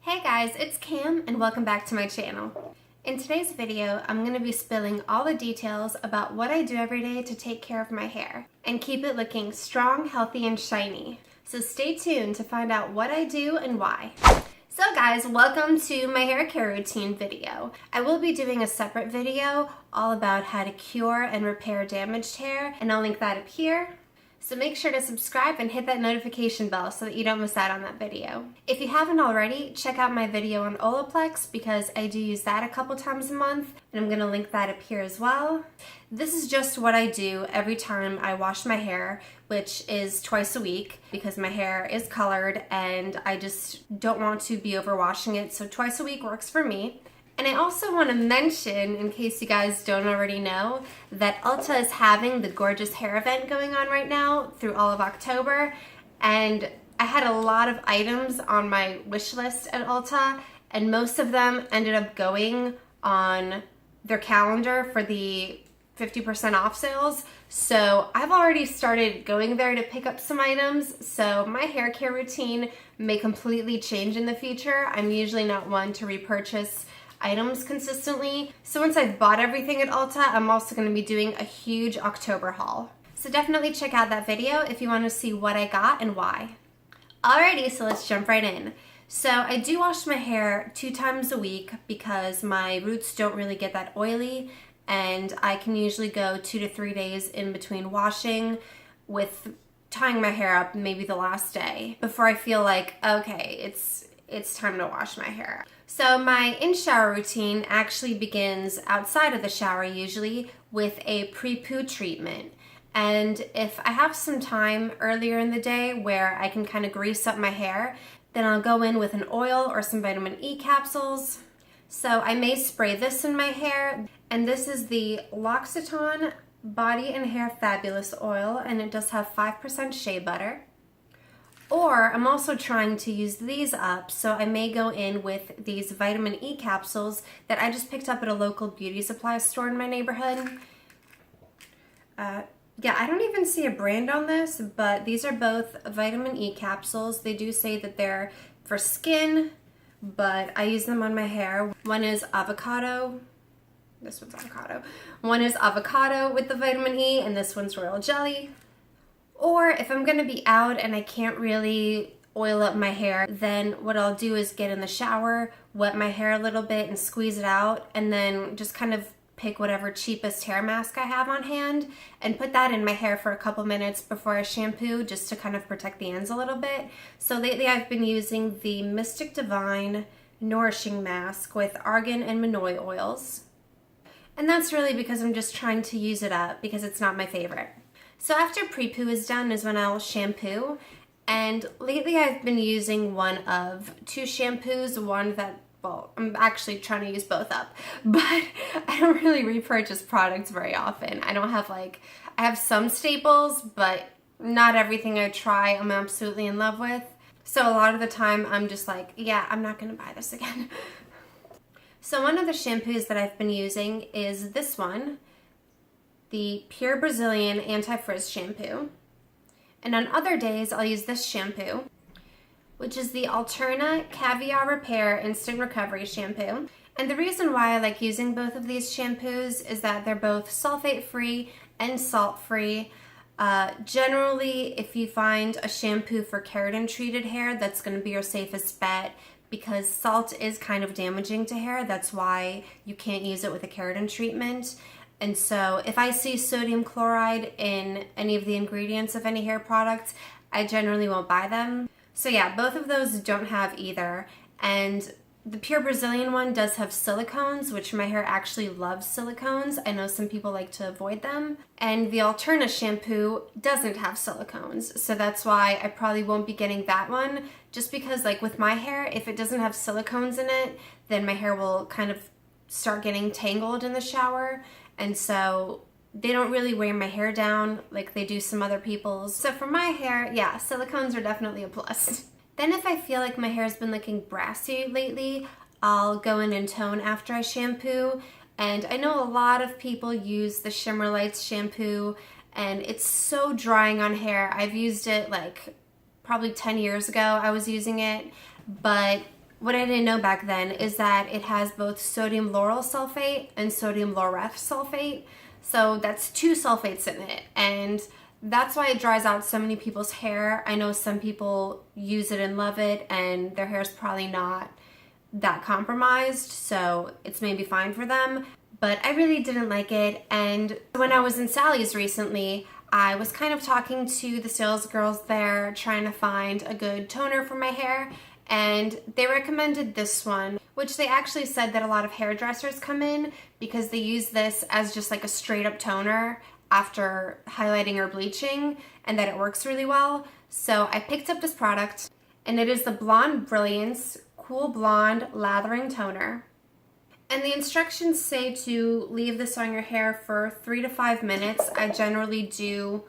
Hey guys, it's Cam and welcome back to my channel. In today's video, I'm going to be spilling all the details about what I do every day to take care of my hair and keep it looking strong, healthy, and shiny. So stay tuned to find out what I do and why. So guys, welcome to my hair care routine video. I will be doing a separate video all about how to cure and repair damaged hair, and I'll link that up here. So make sure to subscribe and hit that notification bell so that you don't miss out on that video. If you haven't already, check out my video on Olaplex because I do use that a couple times a month, and I'm gonna link that up here as well. This is just what I do every time I wash my hair, which is twice a week because my hair is colored and I just don't want to be overwashing it, so twice a week works for me. And I also want to mention, in case you guys don't already know, that Ulta is having the Gorgeous Hair event going on right now through all of October. And I had a lot of items on my wish list at Ulta, and most of them ended up going on their calendar for the 50% off sales. So I've already started going there to pick up some items. So my hair care routine may completely change in the future. I'm usually not one to repurchase items consistently. So once I've bought everything at Ulta, I'm also going to be doing a huge October haul. So definitely check out that video if you want to see what I got and why. Alrighty, so let's jump right in. So I do wash my hair 2 times a week because my roots don't really get that oily, and I can usually go 2 to 3 days in between washing, with tying my hair up maybe the last day before I feel like, okay, it's time to wash my hair. So my in-shower routine actually begins outside of the shower usually with a Prepoo treatment. And if I have some time earlier in the day where I can kind of grease up my hair, then I'll go in with an oil or some vitamin E capsules. So I may spray this in my hair, and this is the L'Occitane Body and Hair Fabulous Oil, and it does have 5% shea butter. Or I'm also trying to use these up, so I may go in with these vitamin E capsules that I just picked up at a local beauty supply store in my neighborhood. Yeah, I don't even see a brand on this, but these are both vitamin E capsules. They do say that they're for skin, but I use them on my hair. One is avocado. This one's avocado. One is avocado with the vitamin E, and this one's royal jelly. Or if I'm going to be out and I can't really oil up my hair, then what I'll do is get in the shower, wet my hair a little bit and squeeze it out, and then just kind of pick whatever cheapest hair mask I have on hand and put that in my hair for a couple minutes before I shampoo, just to kind of protect the ends a little bit. So lately I've been using the Mystic Divine Nourishing Mask with argan and manoi oils. And that's really because I'm just trying to use it up because it's not my favorite. So after Prepoo is done is when I'll shampoo, and lately I've been using one of 2 shampoos, one that, well, I'm actually trying to use both up, but I don't really repurchase products very often. I have some staples, but not everything I try I'm absolutely in love with. So a lot of the time I'm just like, yeah, I'm not gonna buy this again. So one of the shampoos that I've been using is this one, the Pure Brazilian Anti-Frizz shampoo. And on other days, I'll use this shampoo, which is the Alterna Caviar Repair Instant Recovery shampoo. And the reason why I like using both of these shampoos is that they're both sulfate-free and salt-free. Generally, if you find a shampoo for keratin-treated hair, that's going to be your safest bet, because salt is kind of damaging to hair. That's why you can't use it with a keratin treatment. And so if I see sodium chloride in any of the ingredients of any hair products, I generally won't buy them. So yeah, both of those don't have either. And the Pure Brazilian one does have silicones, which my hair actually loves silicones. I know some people like to avoid them. And the Alterna shampoo doesn't have silicones. So that's why I probably won't be getting that one. Just because, like, with my hair, if it doesn't have silicones in it, then my hair will kind of start getting tangled in the shower. And so they don't really weigh my hair down like they do some other people's. So for my hair, yeah, silicones are definitely a plus. Then if I feel like my hair's been looking brassy lately, I'll go in and tone after I shampoo. And I know a lot of people use the Shimmer Lights shampoo, and it's so drying on hair. I've used it like probably 10 years ago I was using it, but What I didn't know back then is that it has both sodium lauryl sulfate and sodium laureth sulfate. So that's 2 sulfates in it, and that's why it dries out so many people's hair. I know some people use it and love it, and their hair's probably not that compromised, so it's maybe fine for them. But I really didn't like it, and when I was in Sally's recently, I was kind of talking to the sales girls there, trying to find a good toner for my hair, and they recommended this one, which they actually said that a lot of hairdressers come in because they use this as just like a straight up toner after highlighting or bleaching, and that it works really well. So I picked up this product, and it is the Blond Brilliance Cool Blonde Lathering Toner. And the instructions say to leave this on your hair for 3 to 5 minutes. I generally do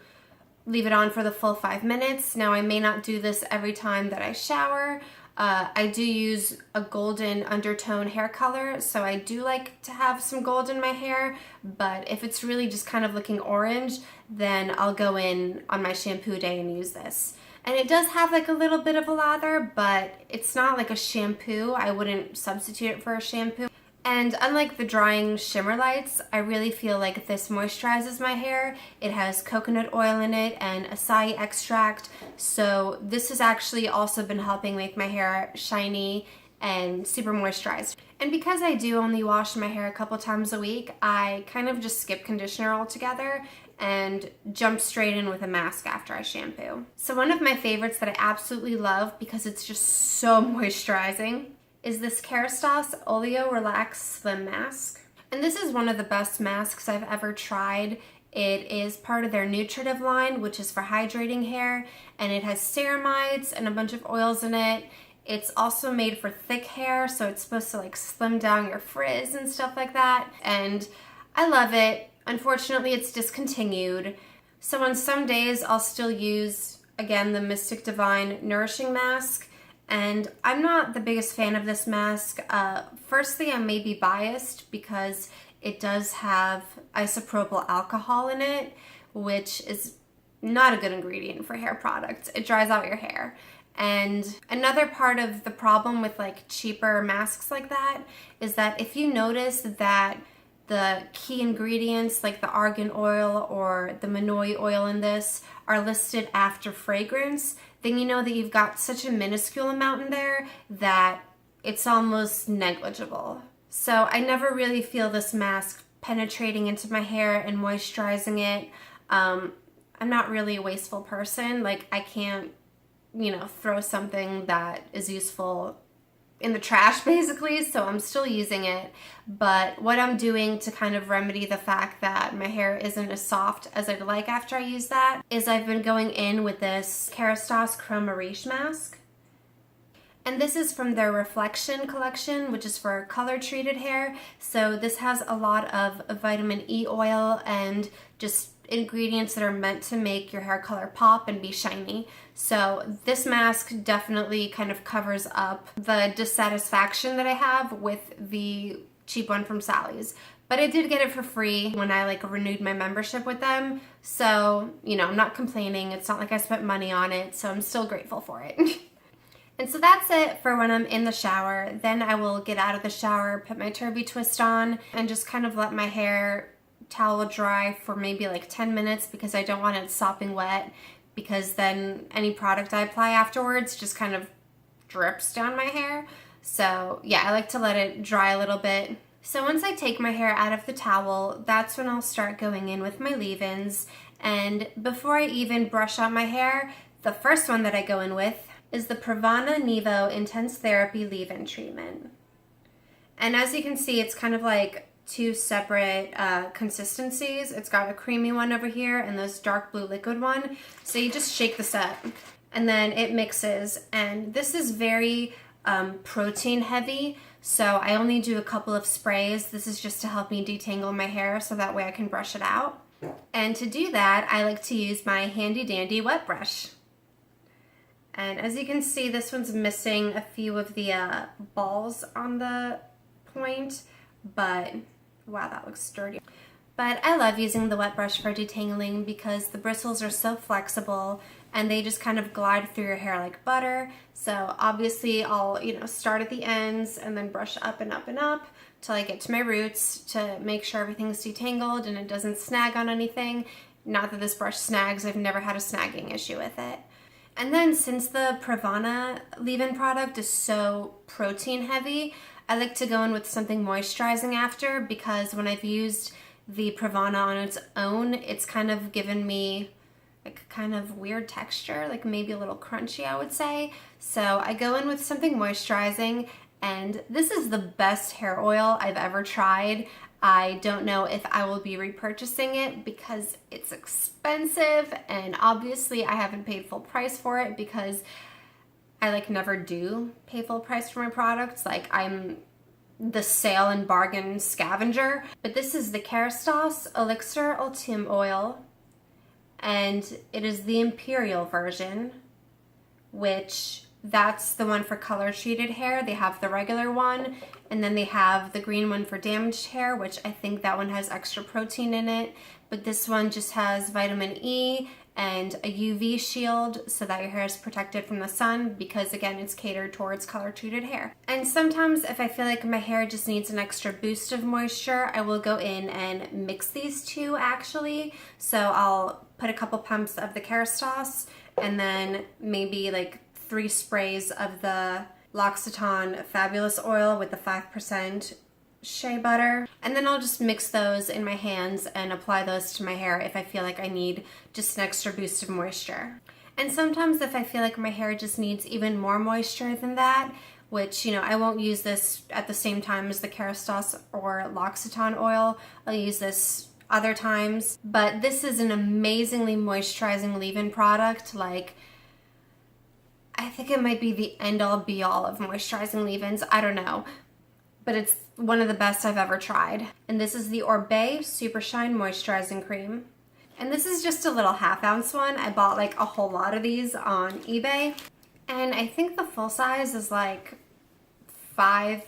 leave it on for the full 5 minutes. Now I may not do this every time that I shower. I do use a golden undertone hair color, so I do like to have some gold in my hair, but if it's really just kind of looking orange, then I'll go in on my shampoo day and use this. And it does have like a little bit of a lather, but it's not like a shampoo. I wouldn't substitute it for a shampoo. And unlike the drying shimmer lights, I really feel like this moisturizes my hair. It has coconut oil in it and acai extract, so this has actually also been helping make my hair shiny and super moisturized. And because I do only wash my hair a couple times a week, I kind of just skip conditioner altogether and jump straight in with a mask after I shampoo. So one of my favorites that I absolutely love because it's just so moisturizing is this Kerastase Oleo Relax Slim Mask. And this is one of the best masks I've ever tried. It is part of their nutritive line, which is for hydrating hair, and it has ceramides and a bunch of oils in it. It's also made for thick hair, so it's supposed to like slim down your frizz and stuff like that. And I love it. Unfortunately, it's discontinued. So on some days, I'll still use, again, the Mystic Divine Nourishing Mask. And I'm not the biggest fan of this mask. Firstly, I may be biased because it does have isopropyl alcohol in it, which is not a good ingredient for hair products. It dries out your hair. And another part of the problem with like cheaper masks like that is that if you notice that the key ingredients like the argan oil or the manoi oil in this are listed after fragrance, then you know that you've got such a minuscule amount in there that it's almost negligible. So I never really feel this mask penetrating into my hair and moisturizing it. I'm not really a wasteful person. Like I can't, throw something that is useful in the trash basically, so I'm still using it. But what I'm doing to kind of remedy the fact that my hair isn't as soft as I'd like after I use that is I've been going in with this Kerastase Chroma Riche mask. And this is from their Reflection collection, which is for color treated hair. So this has a lot of vitamin E oil and just ingredients that are meant to make your hair color pop and be shiny. So this mask definitely kind of covers up the dissatisfaction that I have with the cheap one from Sally's. But I did get it for free when I renewed my membership with them. So, I'm not complaining. It's not like I spent money on it, so I'm still grateful for it. And so that's it for when I'm in the shower. Then I will get out of the shower, put my Turby Twist on, and just kind of let my hair towel dry for maybe 10 minutes because I don't want it sopping wet, because then any product I apply afterwards just kind of drips down my hair. So yeah, I like to let it dry a little bit. So once I take my hair out of the towel, that's when I'll start going in with my leave-ins. And before I even brush out my hair, the first one that I go in with is the Pravana Nevo Intense Therapy Leave-In Treatment. And as you can see, it's kind of like 2 separate consistencies. It's got a creamy one over here and this dark blue liquid one. So you just shake this up and then it mixes. And this is very protein heavy, so I only do a couple of sprays. This is just to help me detangle my hair so that way I can brush it out. And to do that, I like to use my handy dandy wet brush. And as you can see, this one's missing a few of the balls on the point, but wow, that looks sturdy. But I love using the wet brush for detangling because the bristles are so flexible and they just kind of glide through your hair like butter. So obviously I'll, start at the ends and then brush up and up and up till I get to my roots to make sure everything's detangled and it doesn't snag on anything. Not that this brush snags, I've never had a snagging issue with it. And then since the Pravana leave-in product is so protein heavy, I like to go in with something moisturizing after, because when I've used the Pravana on its own, it's kind of given me like kind of weird texture, like maybe a little crunchy, I would say. So I go in with something moisturizing, and this is the best hair oil I've ever tried. I don't know if I will be repurchasing it because it's expensive, and obviously I haven't paid full price for it because I like never do pay full price for my products. Like, I'm the sale and bargain scavenger. But this is the Kerastase Elixir Ultime oil, and it is the Imperial version, which that's the one for color treated hair. They have the regular one, and then they have the green one for damaged hair, which I think that one has extra protein in it. But this one just has vitamin E and a UV shield so that your hair is protected from the sun, because again, it's catered towards color treated hair. And sometimes if I feel like my hair just needs an extra boost of moisture, I will go in and mix these two actually. So I'll put a couple pumps of the Kerastase and then maybe like 3 sprays of the L'Occitane Fabulous oil with the 5% shea butter, and then I'll just mix those in my hands and apply those to my hair if I feel like I need just an extra boost of moisture. And sometimes if I feel like my hair just needs even more moisture than that, which, I won't use this at the same time as the Kerastase or L'Occitane oil, I'll use this other times, but this is an amazingly moisturizing leave-in product. Like, I think it might be the end-all be-all of moisturizing leave-ins, I don't know, but it's one of the best I've ever tried. And this is the Oribe Supershine Moisturizing Cream. And this is just a little half-ounce one. I bought like a whole lot of these on eBay, and I think the full size is like 5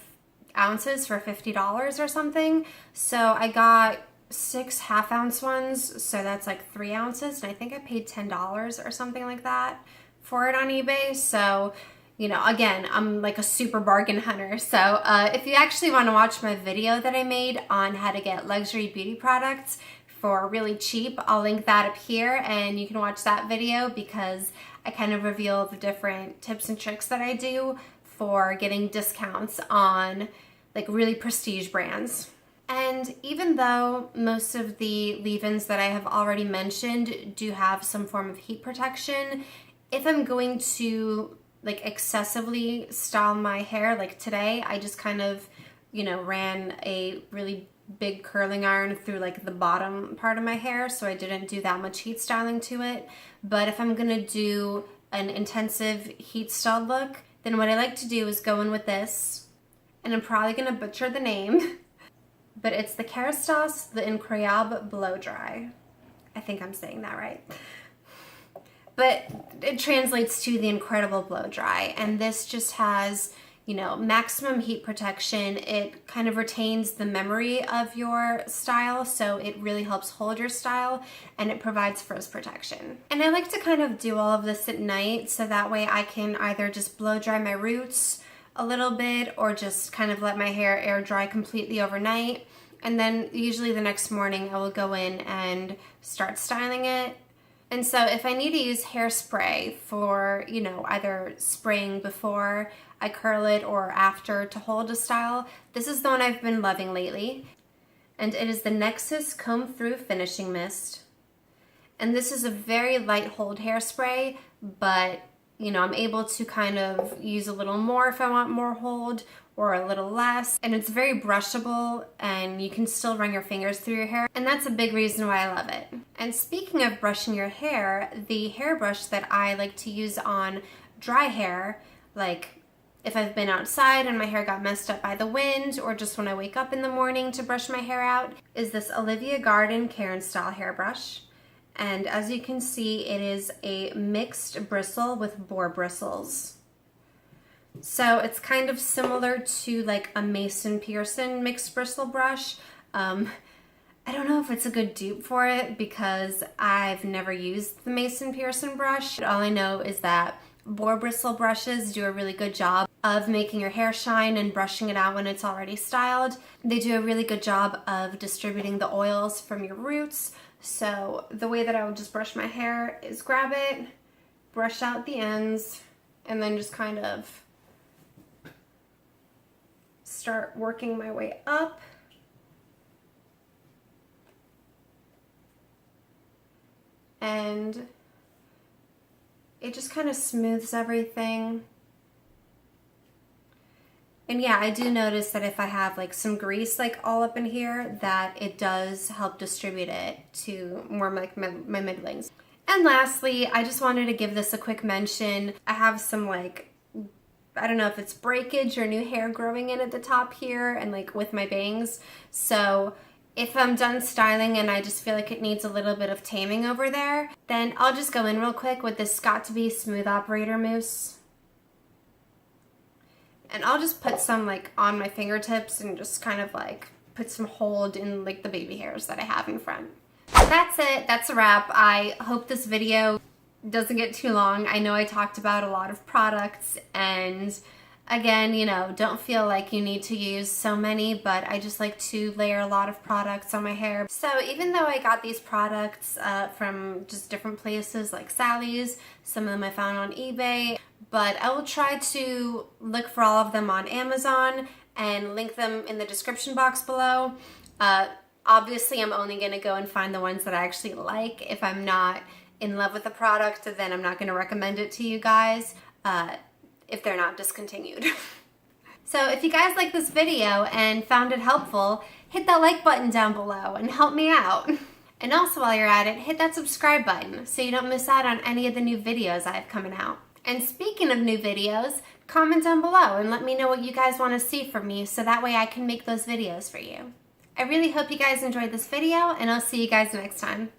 ounces for $50 or something. So I got 6 half-ounce ones, so that's like 3 ounces, and I think I paid $10 or something like that for it on eBay. So, again, I'm like a super bargain hunter. So if you actually want to watch my video that I made on how to get luxury beauty products for really cheap, I'll link that up here, and you can watch that video because I kind of reveal the different tips and tricks that I do for getting discounts on like really prestige brands. And even though most of the leave-ins that I have already mentioned do have some form of heat protection, if I'm going to like excessively style my hair, like today, I just kind of, ran a really big curling iron through like the bottom part of my hair, so I didn't do that much heat styling to it. But if I'm gonna do an intensive heat styled look, then what I like to do is go in with this, and I'm probably gonna butcher the name, but it's the Kerastase, the Incroyable Blowdry. I think I'm saying that right. But it translates to the Incredible Blowdry, and this just has, maximum heat protection. It kind of retains the memory of your style, so it really helps hold your style, and it provides frizz protection. And I like to kind of do all of this at night, so that way I can either just blow dry my roots a little bit or just kind of let my hair air dry completely overnight. And then usually the next morning I will go in and start styling it. And so if I need to use hairspray for, either spraying before I curl it or after to hold a style, this is the one I've been loving lately. And it is the Nexxus Comb Through Finishing Mist. And this is a very light hold hairspray, but, I'm able to kind of use a little more if I want more hold, or a little less, and it's very brushable, and you can still run your fingers through your hair, and that's a big reason why I love it. And speaking of brushing your hair, the hairbrush that I like to use on dry hair, like if I've been outside and my hair got messed up by the wind, or just when I wake up in the morning to brush my hair out, is this Olivia Garden Karen Style hairbrush. And as you can see, it is a mixed bristle with boar bristles. So it's kind of similar to like a Mason Pearson mixed bristle brush. I I don't know if it's a good dupe for it because I've never used the Mason Pearson brush. All I know is that boar bristle brushes do a really good job of making your hair shine and brushing it out when it's already styled. They do a really good job of distributing the oils from your roots. So the way that I would just brush my hair is grab it, brush out the ends, and then just kind of start working my way up. And it just kind of smooths everything. And yeah, I do notice that if I have like some grease like all up in here, that it does help distribute it to more like my middlings. And lastly, I just wanted to give this a quick mention. I have some like, I don't know if it's breakage or new hair growing in at the top here and like with my bangs. So if I'm done styling and I just feel like it needs a little bit of taming over there, then I'll just go in real quick with this Got To Be Smooth Operator Mousse. And I'll just put some like on my fingertips and just kind of like put some hold in like the baby hairs that I have in front. That's it. That's a wrap. I hope this video doesn't get too long. I know I talked about a lot of products, and again, you know, don't feel like you need to use so many, but I just like to layer a lot of products on my hair. So even though I got these products from just different places like Sally's, some of them I found on eBay, but I will try to look for all of them on Amazon and link them in the description box below. Obviously, I'm only going to go and find the ones that I actually like. If I'm not in love with the product, then I'm not going to recommend it to you guys. If they're not discontinued. So if you guys like this video and found it helpful, hit that like button down below and help me out. And also while you're at it, hit that subscribe button so you don't miss out on any of the new videos I have coming out. And speaking of new videos, comment down below and let me know what you guys want to see from me so that way I can make those videos for you. I really hope you guys enjoyed this video, and I'll see you guys next time.